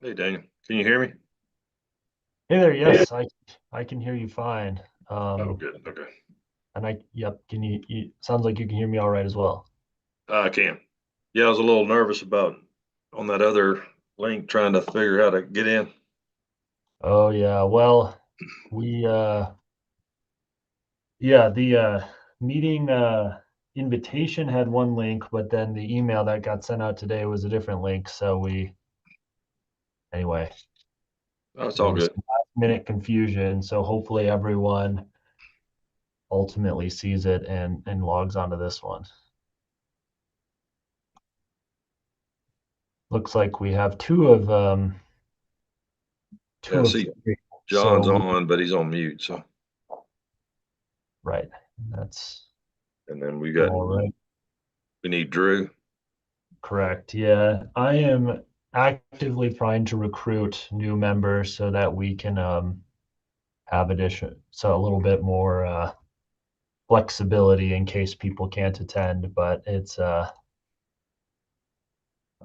Hey Daniel, can you hear me? Hey there, yes, I can hear you fine. Oh, good. Okay. And yep, you sounds like you can hear me all right as well. I can. Yeah, I was a little nervous about on that other link trying to figure how to get in. Oh yeah, well, we yeah, the meeting invitation had one link, but then the email that got sent out today was a different link. So anyway, Oh, it's there all was good. some last minute confusion. So hopefully everyone ultimately sees it and logs onto this one. Looks like we have Yeah, I two of see three. So John's on, but he's on mute. So, right, that's and then all right. we need Drew. Correct. Yeah. I am actively trying to recruit new members so that we can have a little bit more flexibility in case people can't attend. But it's I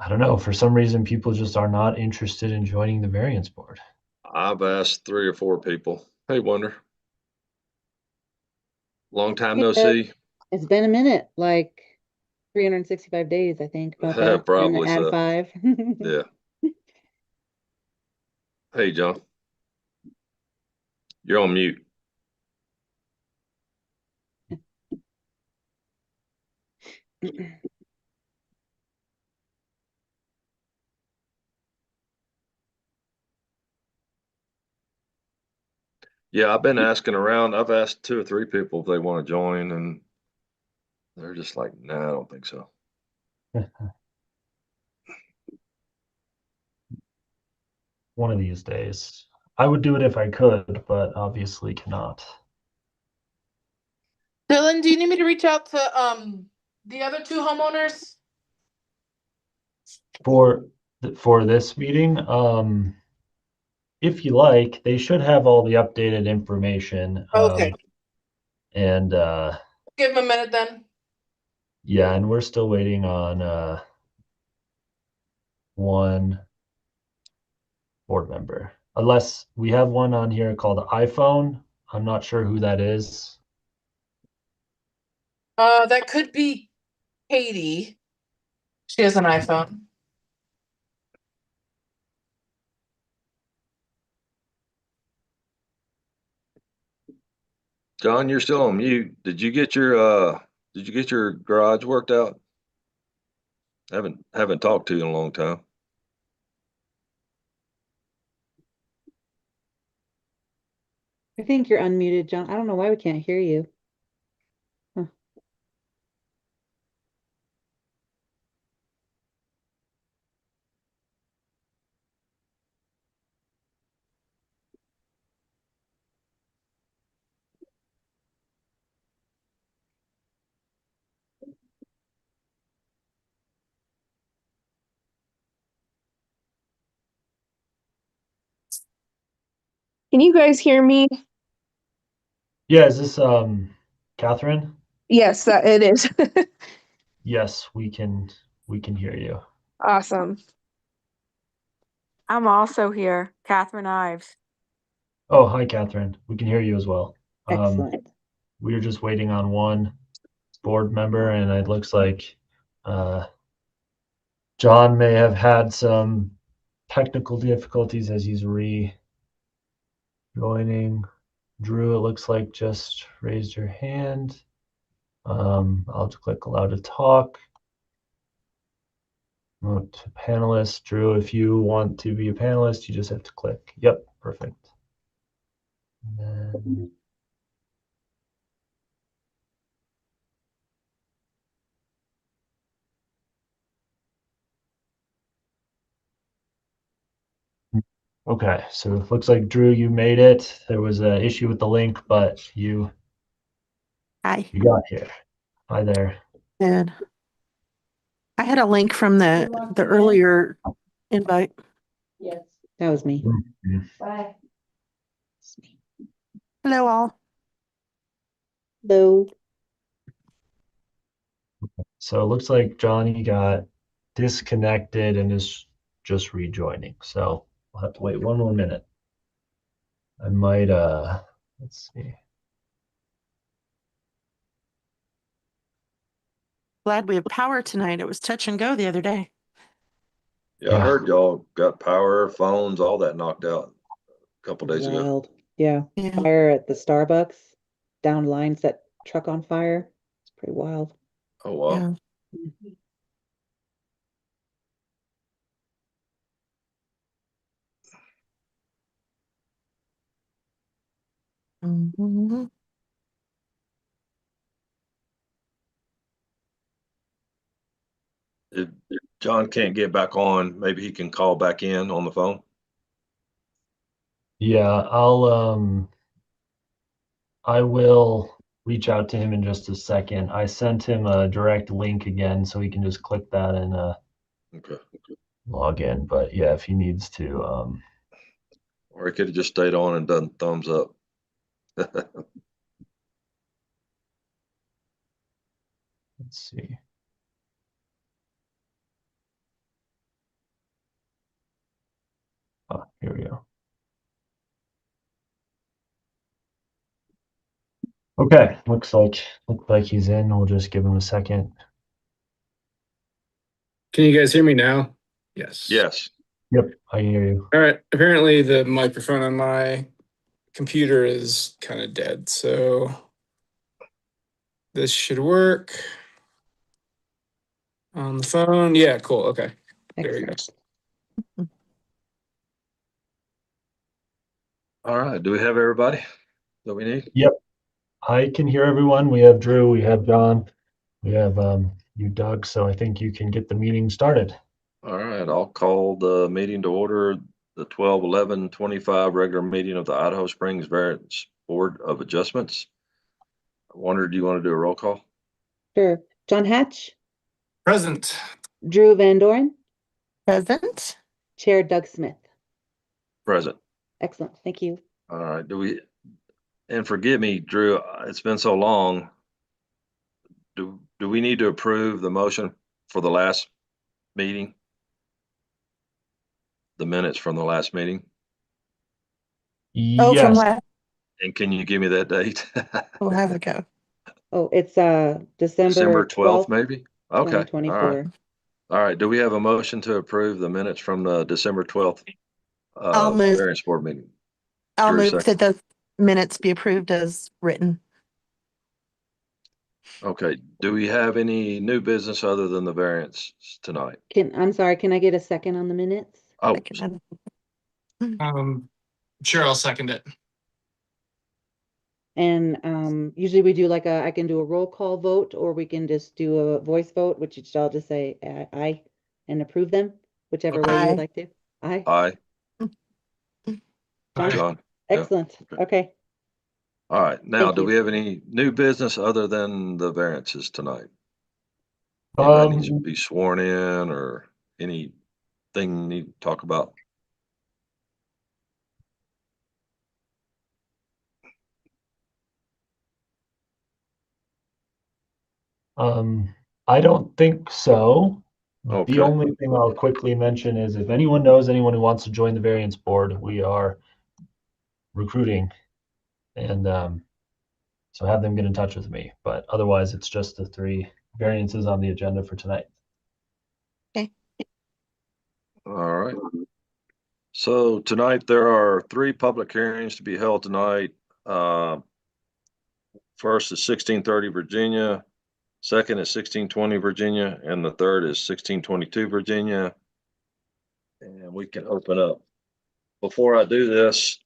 don't know, for some reason people just are not interested in joining the variance board. I've asked three or four people. Hey, Wonder, long time Hey, no Doug. see. It's been a minute, like 365 days, I think, about that. And Probably add so. five. Yeah. Hey, John, you're on mute. Yeah, I've been asking around. I've asked two or three people if they want to join, and they're just like, "Nah, I don't think so." One of these days. I would do it if I could, but obviously cannot. Dylan, do you need me to reach out to the other two homeowners? For this meeting, if you like, they should have all the updated information. Okay. And Give them a minute then. yeah, and we're still waiting on one board member. Unless we have one on here called iPhone. I'm not sure who that is. That could be Katie. She has an iPhone. John, you're still on mute. Did you get your garage worked out? Haven't talked to you in a long time. I think you're unmuted, John. I don't know why we can't hear you. Huh. Can you guys hear me? Yeah, is this Catherine? Yes, that it is. Yes, we can hear you. Awesome. I'm also here, Catherine Ives. Oh, hi Catherine. We can hear you as well. Excellent. We were just waiting on one board member, and it looks like uh, John may have had some technical difficulties as he's rejoining. Drew, it looks like just raised your hand. I'll just click allow to talk. Move to panelist. Drew, if you want to be a panelist, you just have to click. Yep, perfect. And then, okay, so it looks like Drew, you made it. There was an issue with the link, but Hi, you got here. Hi there. and I had a link from the earlier invite. Yes. That was me. Mhm. Bye. Hello, all. Hello. So it looks like Johnny got disconnected and is just rejoining. So We'll have to wait one more minute. I might, let's see. Glad we have power tonight. It was touch and go the other day. Yeah, I Yeah. heard y'all got power, phones, all that knocked out a couple days ago. Wild. Yeah. Yeah. Fire at the Starbucks, down lines, that truck on fire. It's pretty wild. Oh, wow. Yeah. Mhm. If John can't get back on, maybe he can call back in on the phone. Yeah, I will reach out to him in just a second. I sent him a direct link again, so he can just click that and Okay. log in. But yeah, if he needs to, Or he could have just stayed on and done thumbs up. let's see. Ah, here we go. Okay, looks like he's in. We'll just give him a second. Can you guys hear me now? Yes. Yes. Yep, I hear you. All right. Apparently the microphone on my computer is kind of dead, so this should work. On the phone. Yeah, cool. Okay. There we go. Excellent. All right. Do we have everybody that we need? Yep, I can hear everyone. We have Drew, we have John, we have you, Doug. So I think you can get the meeting started. All right. I'll call the meeting to order, the 12/11/25 regular meeting of the Idaho Springs Variance Board of Adjustments. I wondered, do you want to do a roll call? Sure. John Hatch, Present. Drew Van Doren, Present. Chair Doug Smith. Present. Excellent. Thank you. All right. And forgive me, Drew, it's been so long. Do we need to approve the motion for the last meeting? The minutes from the last meeting? Oh, from Yes, last, And can you give me that date? we'll have it go. Oh, it's December December 12th, 12th, maybe? Okay, all right. 2024. All right, do we have a motion to approve the minutes from the December 12th I'll move. variance board meeting? I'll Drew, move second. that those minutes be approved as written. Okay, do we have any new business other than the variance tonight? I'm sorry, can I get a second on the minutes? Oh, I can add- Sure, I'll second it. And usually we do I can do a roll call vote, or we can just do a voice vote, which I'll just say aye and approve them, whichever way you would Aye. like to. Aye. aye, John? John. Yeah, Excellent. okay. Okay. All right, now, Thank do you. we have any new business other than the variances tonight? Anybody needs to be sworn in or anything you need to talk about? I don't think so. Okay. The only thing I'll quickly mention is if anyone knows anyone who wants to join the variance board, we are recruiting, and so have them get in touch with me. But otherwise, it's just the 3 variances on the agenda for tonight. All right. So tonight, there are 3 public hearings to be held tonight. First is 1630 Virginia, second is 1620 Virginia, and the third is 1622 Virginia. And we can open up. Before I do this,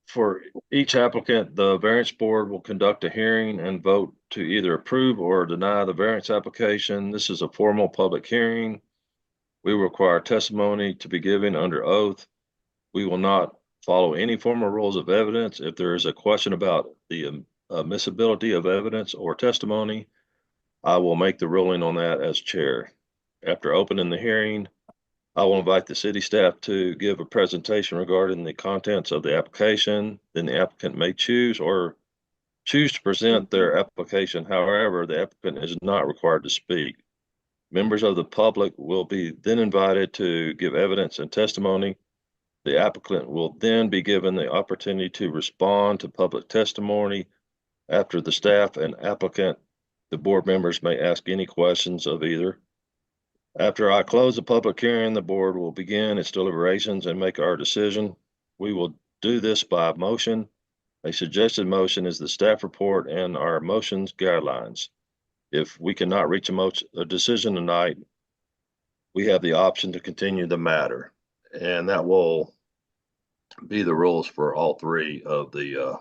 for each applicant, the variance board will conduct a hearing and vote to either approve or deny the variance application. This is a formal public hearing. We require testimony to be given under oath. We will not follow any formal rules of evidence. If there is a question about the admissibility of evidence or testimony, I will make the ruling on that as chair. After opening the hearing, I will invite the city staff to give a presentation regarding the contents of the application. Then the applicant may choose to present their application. However, the applicant is not required to speak. Members of the public will be then invited to give evidence and testimony. The applicant will then be given the opportunity to respond to public testimony. After the staff and applicant, the board members may ask any questions of either. After I close the public hearing, the board will begin its deliberations and make our decision. We will do this by motion. A suggested motion is the staff report and our motions guidelines. If we cannot reach a decision tonight, we have the option to continue the matter. And that will be the rules for all three of the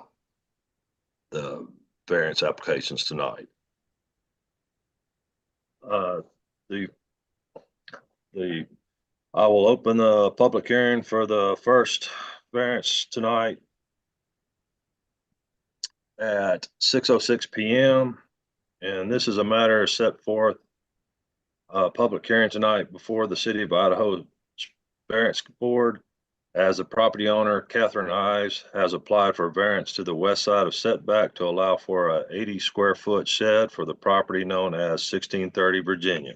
variance applications tonight. I will open the public hearing for the first variance tonight at 6:06 p.m. And this is a matter set forth public hearing tonight before the City of Idaho Variance Board, as the property owner, Catherine Ives, has applied for variance to the west side of setback to allow for a 80 square foot shed for the property known as 1630 Virginia.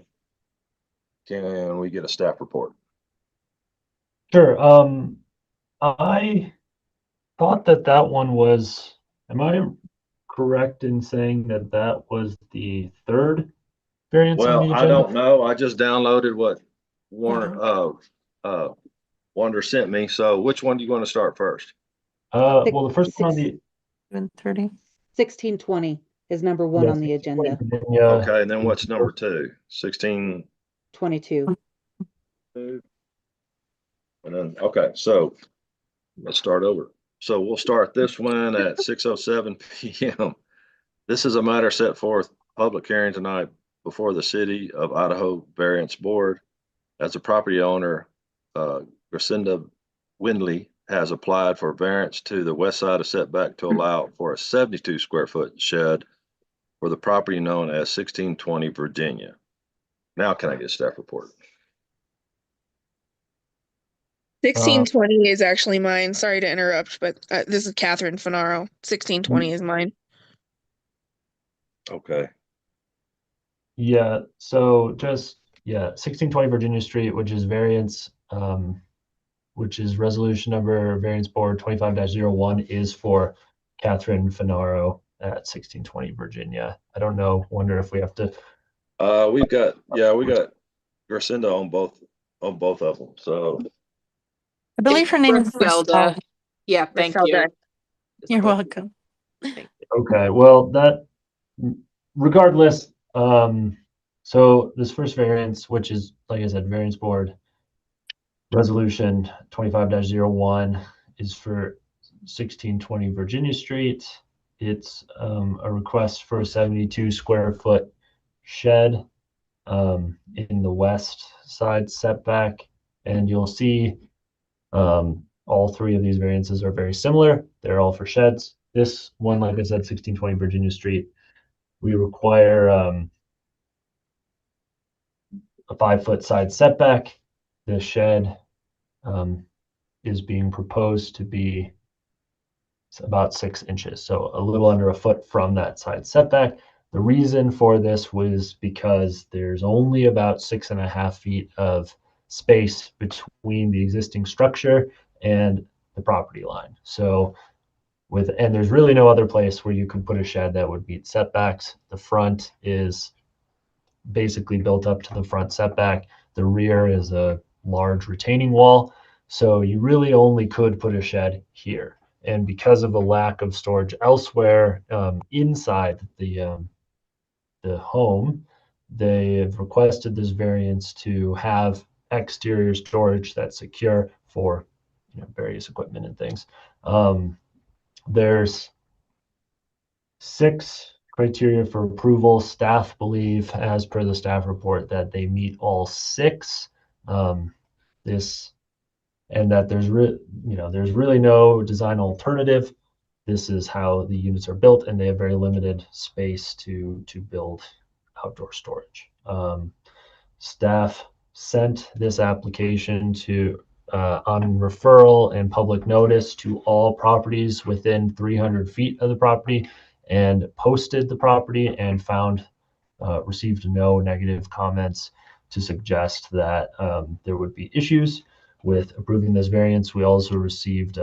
Can we get a staff report? Sure. I thought that one was, am I correct in saying that was the third variance on the Well, I agenda? don't know. I just downloaded what Wonder sent me. So which one do you want to start first? Well, the first one on the 7:30. 1620 is number one on the 1620 agenda. Virginia Okay, and then is what's the number first. 2? 16. 22. And then, okay, so let's start over. So we'll start this one at 6:07 p.m. This is a matter set forth public hearing tonight before the City of Idaho Variance Board, as the property owner, Gracinda Windley, has applied for variance to the west side of setback to allow for a 72 square foot shed for the property known as 1620 Virginia. Now can I get staff report? 1620 is actually mine. Sorry to interrupt, but this is Catherine Finaro. 1620 is mine. Okay. Yeah, so just, 1620 Virginia Street, which is variance, which is resolution number variance board 25-01, is for Catherine Finaro at 1620 Virginia. I don't know, wonder if we have to. We got Gracinda on both of them. So I believe her name is Griselda. Griselda. Yeah, thank Griselda. you. You're welcome. Okay, well, that, regardless, so this first variance, which is, like I said, variance board resolution 25-01, is for 1620 Virginia Street. It's a request for a 72 square foot shed in the west side setback. And you'll see all three of these variances are very similar. They're all for sheds. This one, like I said, 1620 Virginia Street, we require a 5-foot side setback. The shed is being proposed to be about 6 inches, so a little under a foot from that side setback. The reason for this was because there's only about 6.5 feet of space between the existing structure and the property line. So and there's really no other place where you could put a shed that would meet setbacks. The front is basically built up to the front setback. The rear is a large retaining wall. So you really only could put a shed here. And because of the lack of storage elsewhere inside the home, they have requested this variance to have exterior storage that's secure for various equipment and things. There's 6 criteria for approval. Staff believe, as per the staff report, that they meet all 6. And that there's really no design alternative. This is how the units are built, and they have very limited space to build outdoor storage. Staff sent this application to on referral and public notice to all properties within 300 feet of the property, and posted the property and found received no negative comments. to suggest that there would be issues with approving this variance. We also received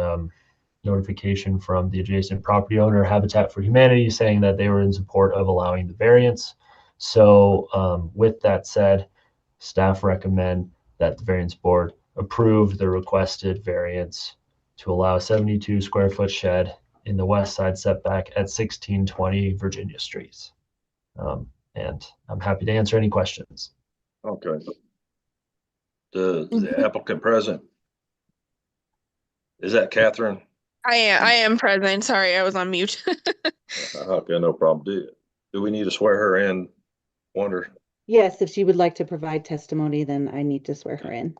notification from the adjacent property owner, Habitat for Humanity, saying that they were in support of allowing the variance. So with that said, staff recommend that the variance board approve the requested variance to allow a 72 square foot shed in the west side setback at 1620 Virginia Street. And I'm happy to answer any questions. Okay. The applicant present? Is that Catherine? I am present. Sorry, I was on mute. Okay, no problem. Do we need to swear her in? Wonder. Yes, if she would like to provide testimony, then I need to swear her in.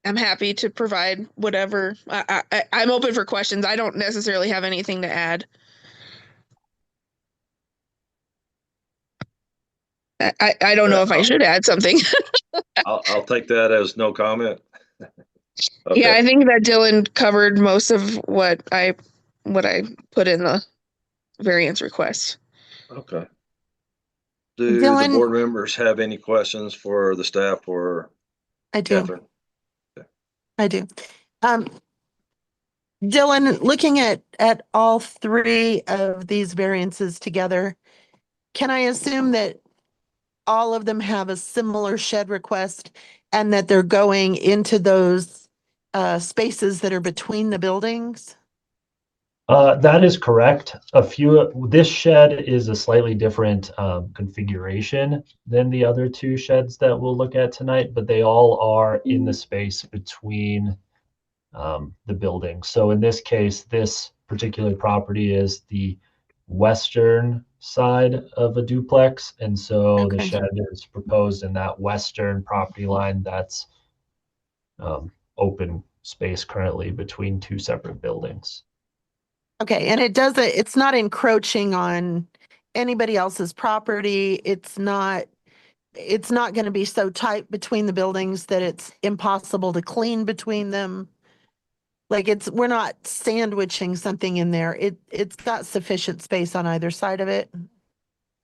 I'm happy to provide whatever. I'm open for questions. I don't necessarily have anything to add. I don't know if I should add something. I'll take that as no comment. Yeah, Okay, I think that Dylan covered most of what I put in the variance request. okay. Do the Dylan, board members have any questions for the staff or I do. Catherine? I do. Um, Dylan, looking at all three of these variances together, can I assume that all of them have a similar shed request and that they're going into those spaces that are between the buildings? That is correct. This shed is a slightly different configuration than the other two sheds that we'll look at tonight, but they all are in the space between the buildings. So in this case, this particular property is the western side of a duplex, and so the Okay. shed is proposed in that western property line that's open space currently between two separate buildings. Okay, and it's not encroaching on anybody else's property. It's not going to be so tight between the buildings that it's impossible to clean between them. Like we're not sandwiching something in there. It's got sufficient space on either side of it.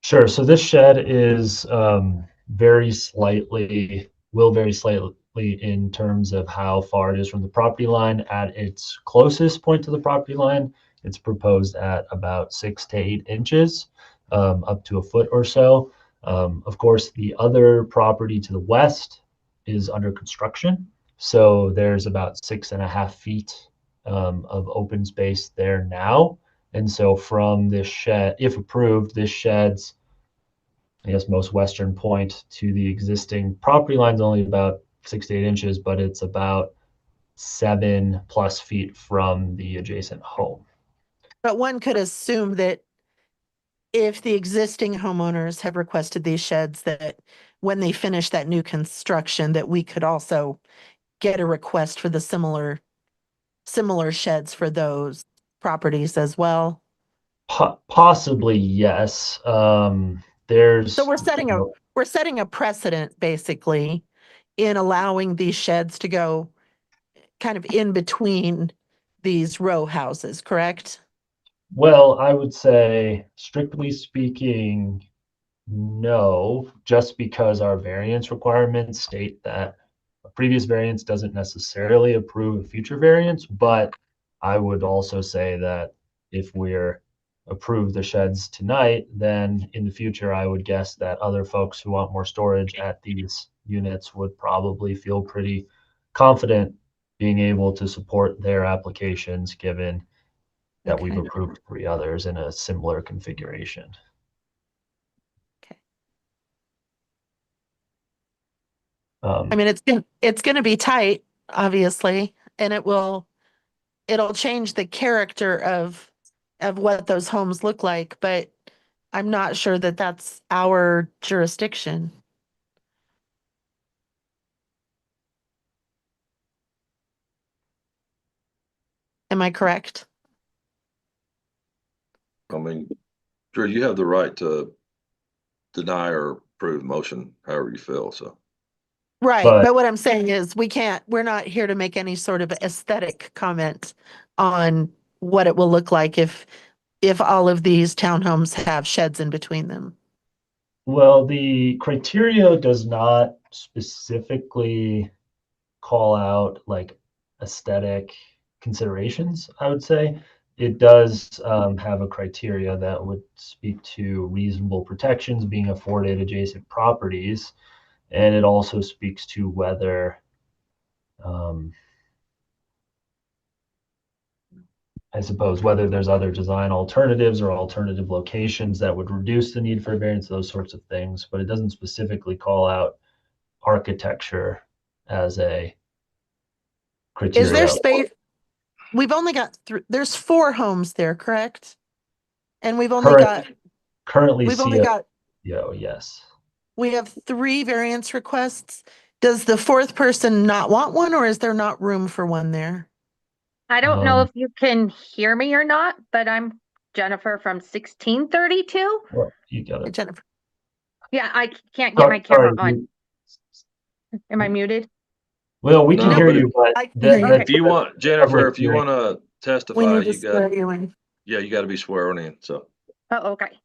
Sure. So this shed is will vary slightly in terms of how far it is from the property line. At its closest point to the property line, it's proposed at about 6 to 8 inches, up to a foot or so. Of course, the other property to the west is under construction. So there's about 6.5 feet of open space there now. And so from this shed, if approved, this shed's, I guess, most western point to the existing property line is only about 6 to 8 inches, but it's about 7+ feet from the adjacent home. But one could assume that if the existing homeowners have requested these sheds, that when they finish that new construction, that we could also get a request for the similar sheds for those properties as well. Possibly, yes. So we're setting a precedent basically in allowing these sheds to go kind of in between these row houses, correct? Well, I would say, strictly speaking, no, just because our variance requirements state that a previous variance doesn't necessarily approve a future variance, but I would also say that if we're approve the sheds tonight, then in the future, I would guess that other folks who want more storage at these units would probably feel pretty confident being able to support their applications, given that we've Okay. approved 3 others in a similar configuration. Okay. Um, I mean, it's going to be tight, obviously, and it'll change the character of what those homes look like, but I'm not sure that that's our jurisdiction. Am I correct? I mean, Drew, you have the right to deny or approve motion, however you feel, so. Right, But but what I'm saying is we're not here to make any sort of aesthetic comment on what it will look like if all of these townhomes have sheds in between them. Well, the criteria does not specifically call out like aesthetic considerations, I would say. It does have a criteria that would speak to reasonable protections being afforded adjacent properties. And it also speaks to whether I suppose whether there's other design alternatives or alternative locations that would reduce the need for variance, those sorts of things, but it doesn't specifically call out architecture as a criteria. Is there space? We've only got there's 4 homes there, correct? And we've only got, Currently we've only see got, yes. we have 3 variance requests. Does the 4th person not want one, or is there not room for one there? I don't know Um, if you can hear me or not, but I'm Jennifer from 1632. Well, you got it. Jennifer, Yeah, I can't get my camera Sorry, on. Am I muted? Well, we can No, hear but you, but I can hear you. Okay. if you want, Jennifer, public if you hearing. want to we testify, need to you got, swear you in. yeah, you got to be sworn in. So, Oh, okay.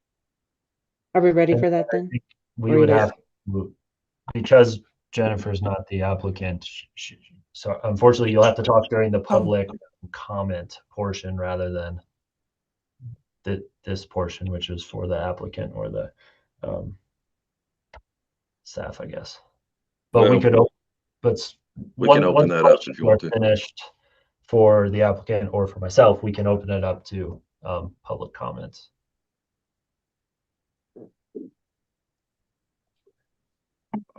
Are we ready And for that I then? think Or we you would guys- have, because Jennifer's not the applicant, so unfortunately, you'll have to talk during the public comment portion rather than this portion, which is for the applicant or the staff, I guess. But we well, could, but we can open that up if you want to. finished for the applicant or for myself, we can open it up to public comments.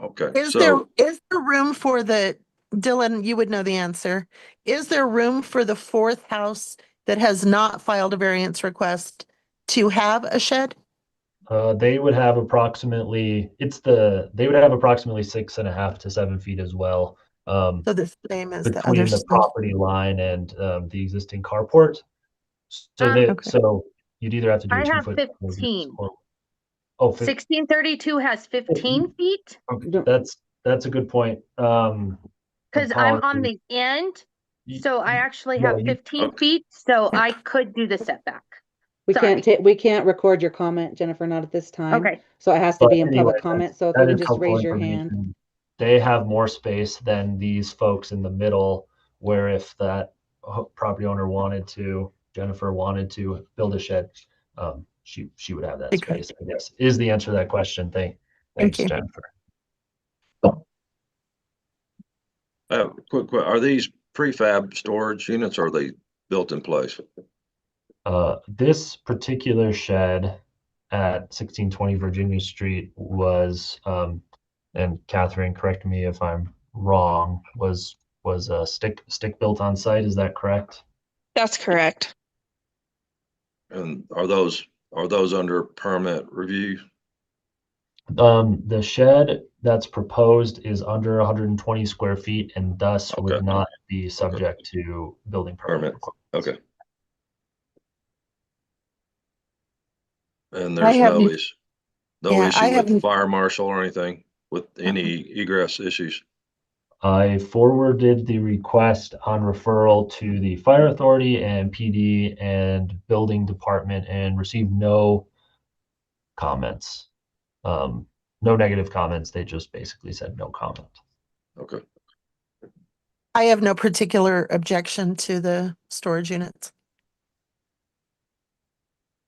Okay, Is so there room for the, Dylan, you would know the answer. Is there room for the 4th house that has not filed a variance request to have a shed? They would have approximately, they would have approximately 6.5 to 7 feet as well. So the same as the Between others. the property line and the existing carport. So Okay. so you'd either have to do I a have 2-foot 15. or, oh, 1632 has 15 feet okay, that's a good point. because I'm on the end. So I actually have 15 okay. feet, so I could do the setback. We Sorry. we can't record your comment, Jennifer, not at this time. Okay. So it has to But be in anyway, public comment. So if that you would is just helpful raise your hand. information. They have more space than these folks in the middle, where if that property owner Jennifer wanted to build a shed, she would have that Okay. space, I guess, is the answer to that question. Thanks, you. Jennifer. Quick, are these prefab storage units or are they built in place? This particular shed at 1620 Virginia Street was, and Catherine, correct me if I'm wrong, was a stick built on site. Is that correct? That's correct. And are those under permit review? The shed that's proposed is under 120 square feet and thus would Okay. not be subject to building permit. Permit. Okay. And I there's have- no issue, Yeah, I with haven't- fire marshal or anything with any egress issues? I forwarded the request on referral to the fire authority and PD and building department and received no comments. No negative comments. They just basically said no comment. Okay. I have no particular objection to the storage units.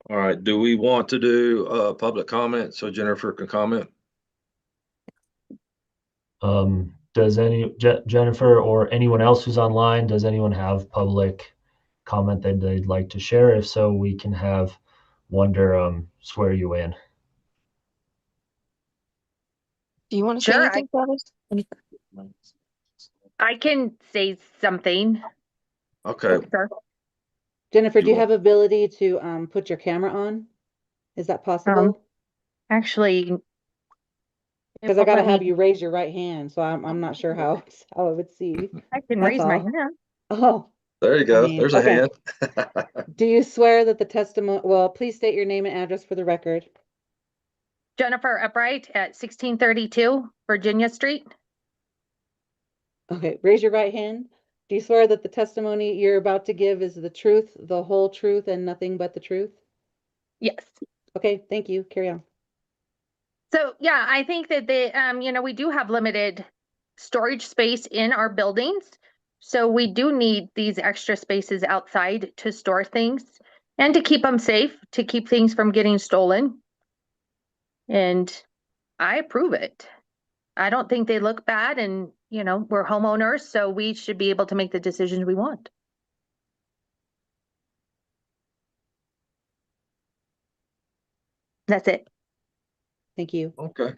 All right. Do we want to do public comment so Jennifer can comment? Does Jennifer or anyone else who's online, does anyone have public comment that they'd like to share? If so, we can have Wonder swear you in. Do you want to Sure, say anything, Travis? I can say something. Okay. Sure. Jennifer, You do you want- have ability to put your camera on? Is that possible? Actually. Because I gotta have you raise your right hand, so I'm not sure how I would see. I can That's raise my all. hand. Oh, There you go. mean, There's a okay. hand. do you swear that the testimony, well, please state your name and address for the record. Jennifer Upright at 1632 Virginia Street. Okay, raise your right hand. Do you swear that the testimony you're about to give is the truth, the whole truth, and nothing but the truth? Yes. Okay, thank you. Carry on. So, yeah, I think that we do have limited storage space in our buildings. So we do need these extra spaces outside to store things and to keep them safe, to keep things from getting stolen. And I approve it. I don't think they look bad and, we're homeowners, so we should be able to make the decisions we want. That's it. Thank you. Okay.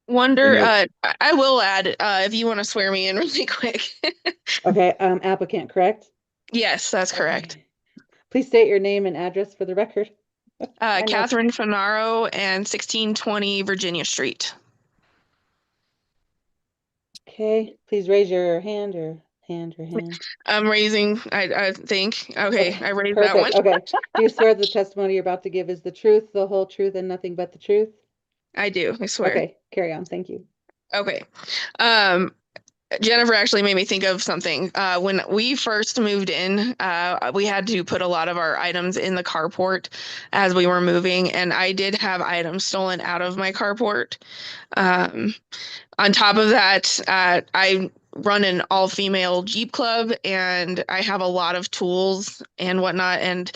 Wonder, Any I will add, if you want to swear me in really quick. Okay, applicant, correct? Yes, that's correct. Okay. Please state your name and address for the record. I know. Catherine Finaro and 1620 Virginia Street. Okay, please raise your hand or hand. I'm raising, I think. Okay, I raised that one. Perfect. Okay. Do you swear the testimony you're about to give is the truth, the whole truth, and nothing but the truth? I do, I swear. Okay, carry on. Thank you. Okay. Jennifer actually made me think of something. When we first moved in, we had to put a lot of our items in the carport as we were moving, and I did have items stolen out of my carport. On top of that, I run an all-female Jeep club, and I have a lot of tools and whatnot, and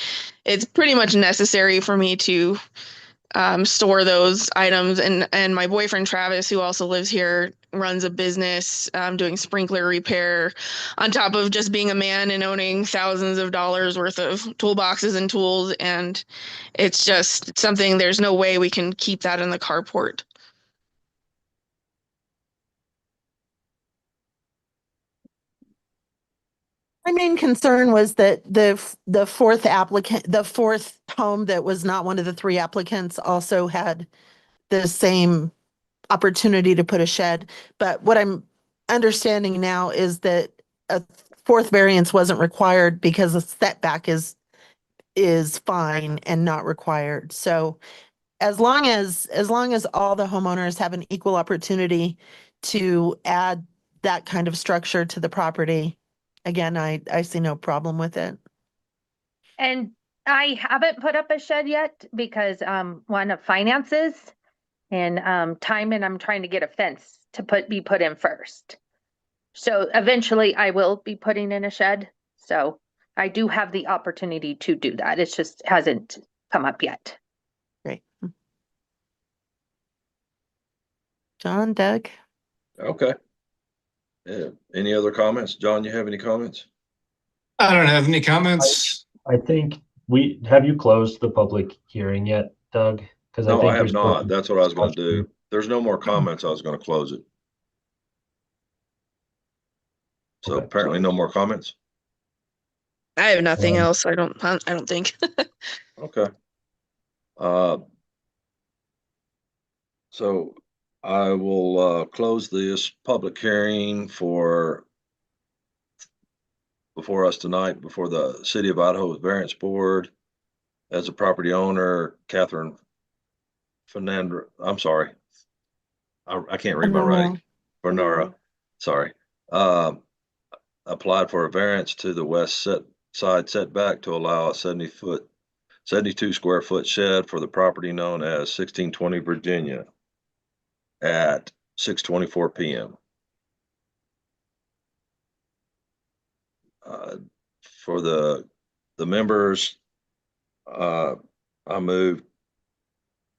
it's pretty much necessary for me to store those items. And my boyfriend Travis, who also lives here, runs a business doing sprinkler repair, on top of just being a man and owning thousands of dollars worth of toolboxes and tools. And it's just something, there's no way we can keep that in the carport. My main concern was that the fourth applicant, the fourth home that was not one of the three applicants also had the same opportunity to put a shed. But what I'm understanding now is that a fourth variance wasn't required because the setback is fine and not required. So as long as all the homeowners have an equal opportunity to add that kind of structure to the property, again, I see no problem with it. And I haven't put up a shed yet because one of finances and time, and I'm trying to get a fence to be put in first. So eventually I will be putting in a shed. So I do have the opportunity to do that. It just hasn't come up yet. Great. John, Doug? Okay. Yeah. Any other comments? John, you have any comments? I don't have any comments. I think have you closed the public hearing yet, Doug? Because No, I you're have supposed not. to- That's what I was gonna do. There's no more comments. I was gonna close it. So Okay. apparently no more comments. I have nothing Um, else. I don't think. Okay. So I will close this public hearing before us tonight, before the City of Idaho Variance Board. As a property owner, Catherine Fernandez, I'm sorry. I can't read my writing. Bernara, sorry. Applied for a variance to the west side setback to allow a 72 square foot shed for the property known as 1620 Virginia at 6:24 p.m. For the members, I move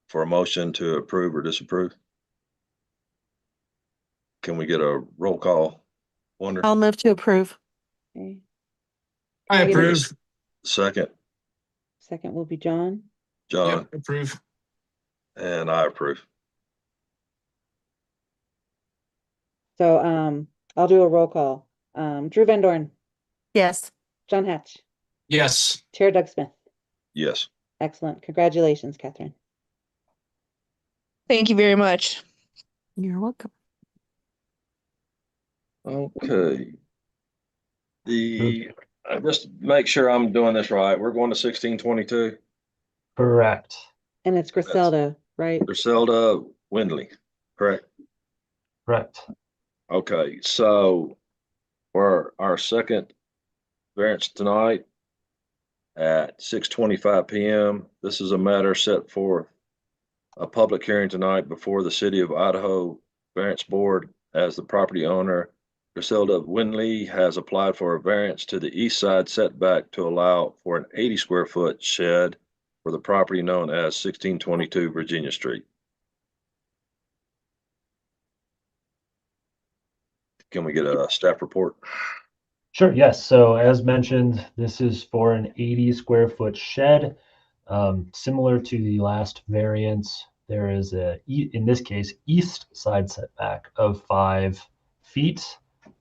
for a motion to approve or disapprove. Can we get a roll call? Wonder. I'll move to approve. Okay. I Can I get a approve. Second, Second will be John. John, Yep, approve. and I approve. So I'll do a roll call. Drew Van Dorn, Yes. John Hatch, Yes. Chair Doug Smith. Yes. Excellent. Congratulations, Catherine. Thank you very much. You're welcome. Okay. Just make sure I'm doing this right. We're going to 1622. Correct. And it's Griselda, right? Griselda Windley, correct? Correct. Okay, so for our second variance tonight at 6:25 p.m., this is a matter set forth a public hearing tonight before the City of Idaho Variance Board as the property owner. Griselda Winley has applied for a variance to the east side setback to allow for an 80 square foot shed for the property known as 1622 Virginia Street. Can we get a staff report? Sure, yes. So as mentioned, this is for an 80 square foot shed. Similar to the last variance, there is in this case, east side setback of 5 feet.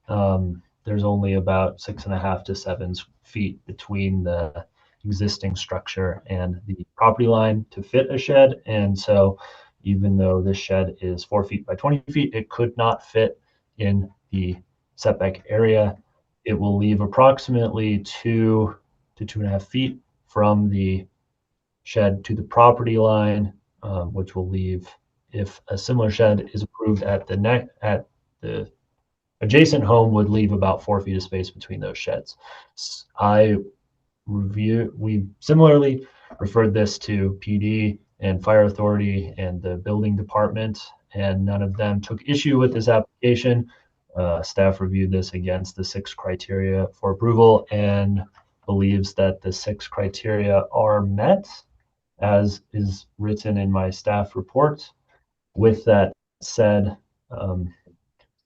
There's only about 6.5 to 7 feet between the existing structure and the property line to fit a shed. And so even though this shed is 4 feet by 20 feet, it could not fit in the setback area. It will leave approximately 2 to 2.5 feet from the shed to the property line, which will leave, if a similar shed is approved at the adjacent home, would leave about 4 feet of space between those sheds. We similarly referred this to PD and Fire Authority and the building department, and none of them took issue with this application. Staff reviewed this against the 6 criteria for approval and believes that the 6 criteria are met, as is written in my staff report. With that said,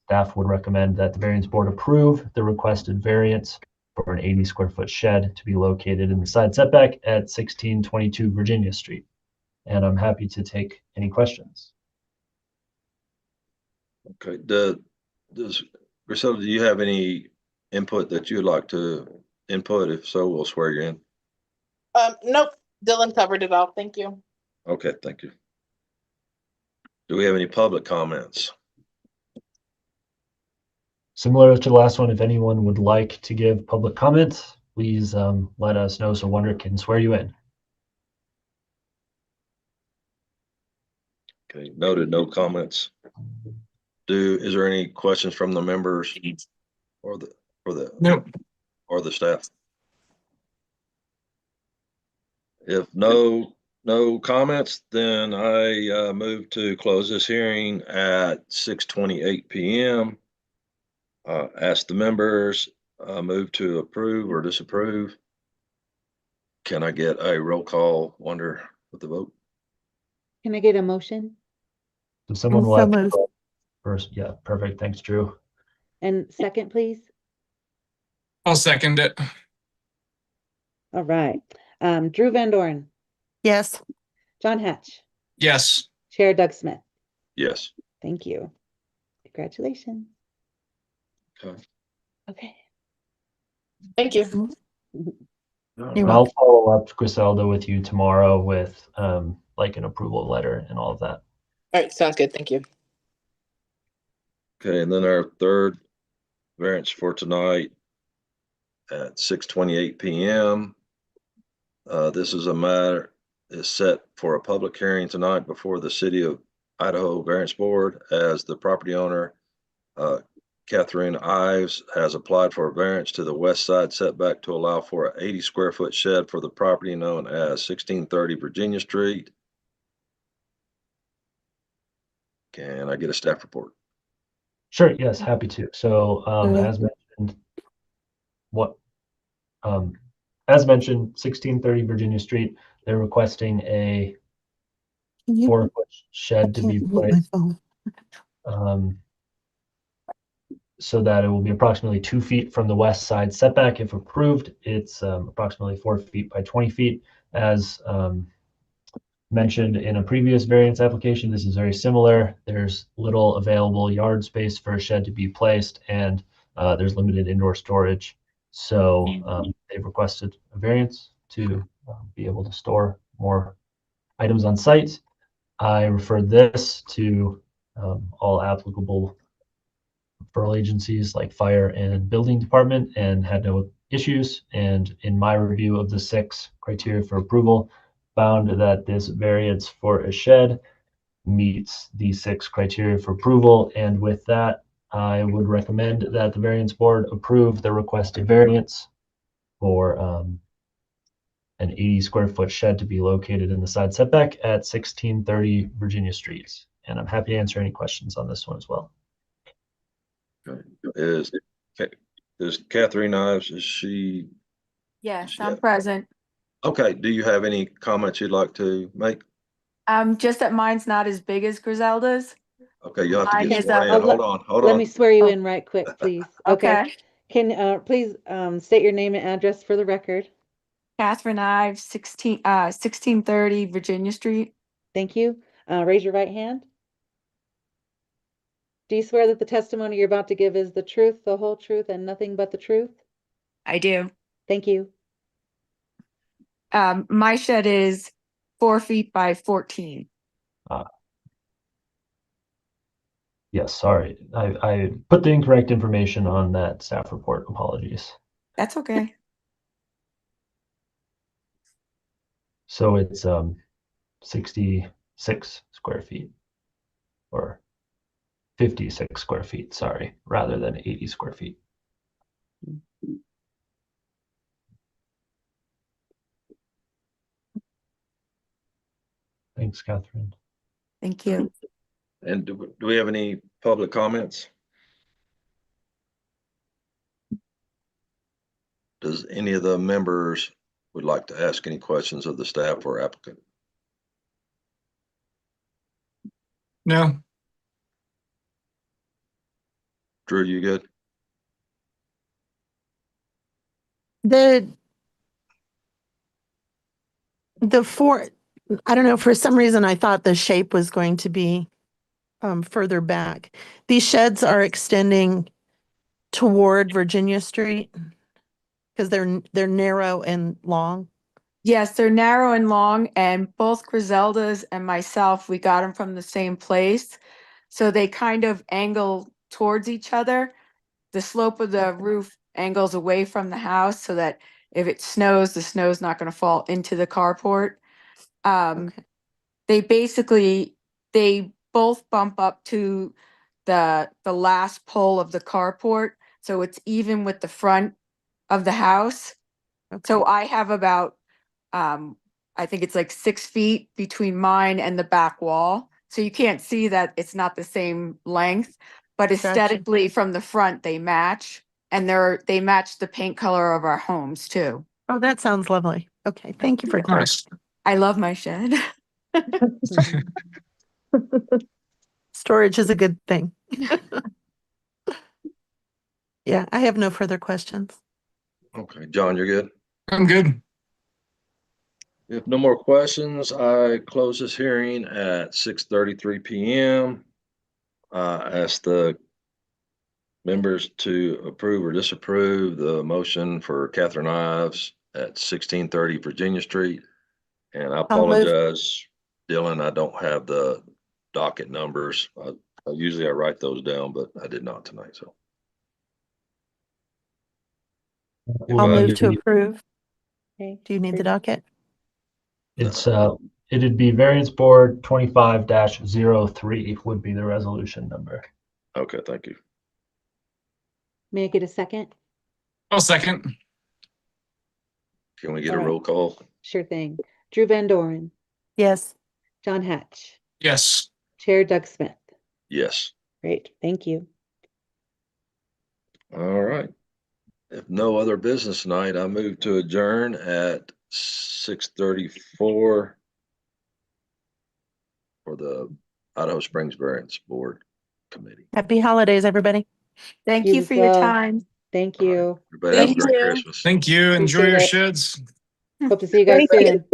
staff would recommend that the variance board approve the requested variance for an 80 square foot shed to be located in the side setback at 1622 Virginia Street. And I'm happy to take any questions. Okay, Griselda, do you have any input that you'd like to input? If so, we'll swear you in. Nope, Dylan covered it all. Thank you. Okay, thank you. Do we have any public comments? Similar to the last one, if anyone would like to give public comment, please let us know so Wonder can swear you in. Okay, noted, no comments. Is there any questions from the members or the Nope. or the staff? If no comments, then I move to close this hearing at 6:28 p.m. Ask the members, move to approve or disapprove. Can I get a roll call, Wonder, with the vote? Can I get a motion? So someone will So have to moved. vote first. Yeah, perfect. Thanks, Drew. And second, please? I'll second it. All right. Drew Van Dorn, Yes. John Hatch, Yes. Chair Doug Smith. Yes. Thank you. Congratulations. Okay. Okay. Thank you. You're I'll follow up, Griselda, with you tomorrow with like an approval letter and all of that. All right, sounds good. Thank you. Okay, and then our third variance for tonight at 6:28 p.m. This is a matter is set for a public hearing tonight before the City of Idaho Variance Board as the property owner, Catherine Ives, has applied for a variance to the west side setback to allow for an 80 square foot shed for the property known as 1630 Virginia Street. Can I get a staff report? Sure, yes, happy to. So as mentioned, as mentioned, 1630 Virginia Street, they're requesting a 4-foot shed to be placed so that it will be approximately 2 feet from the west side setback. If approved, it's approximately 4 feet by 20 feet. As mentioned in a previous variance application, this is very similar. There's little available yard space for a shed to be placed, and there's limited indoor storage. So they've requested a variance to be able to store more items on site. I referred this to all applicable referral agencies like fire and building department and had no issues. And in my review of the 6 criteria for approval, found that this variance for a shed meets the 6 criteria for approval. And with that, I would recommend that the variance board approve the requested variance for an 80 square foot shed to be located in the side setback at 1630 Virginia Street. And I'm happy to answer any questions on this one as well. Okay. Is Catherine Ives, is she? Yes, Yeah. I'm present. Okay, do you have any comments you'd like to make? Just that mine's not as big as Griselda's. Okay, you'll have to Mine get is sworn a- in. Hold on, hold Let me on. swear you Oh. in right quick, please. Okay. Okay. Can please state your name and address for the record? Catherine Ives, 1630 Virginia Street. Thank you. Raise your right hand. Do you swear that the testimony you're about to give is the truth, the whole truth, and nothing but the truth? I do. Thank you. My shed is 4 feet by 14. Yes, sorry. I put the incorrect information on that staff report. Apologies. That's okay. So it's 66 square feet or 56 square feet, sorry, rather than 80 square feet. Thanks, Catherine. Thank you. And do we have any public comments? Does any of the members would like to ask any questions of the staff or applicant? No. Drew, you good? The four, I don't know, for some reason I thought the shape was going to be further back. These sheds are extending toward Virginia Street because they're narrow and long. Yes, they're narrow and long, and both Griselda's and myself, we got them from the same place. So they kind of angle towards each other. The slope of the roof angles away from the house so that if it snows, the snow's not going to fall into the carport. Okay. They both bump up to the last pole of the carport, so it's even with the front of the house. So Okay. I have about I think it's like 6 feet between mine and the back wall. So you can't see that it's not the same length, but aesthetically from the front they match, and they match the paint color of our homes too. Oh, that sounds lovely. Okay, thank you for clarifying. Nice. I love my shed. Storage is a good thing. Yeah, I have no further questions. Okay, John, you're good? I'm good. If no more questions, I close this hearing at 6:33 PM. Ask the members to approve or disapprove the motion for Catherine Ives at 1630 Virginia Street. And I I'll move. apologize, Dylan, I don't have the docket numbers. Usually I write those down, but I did not tonight, so. I'll Go ahead. move to approve. Okay. Do you need the docket? It's it'd be variance board 25-03 would be the resolution number. Okay, thank you. May I get a second? I'll second. Can we get a All right. roll call? Sure thing. Drew Van Doren, Yes. John Hatch, Yes. Chair Doug Smith. Yes. Great, thank you. All right. If no other business tonight, I move to adjourn at 6:34 for the Idaho Springs Variance Board Committee. Happy holidays, everybody. Thank You you as for your well. time. Thank All right. you. Everybody have a Thank great you. Christmas. Thank you. Enjoy Appreciate your it. sheds. Hope to see you guys soon.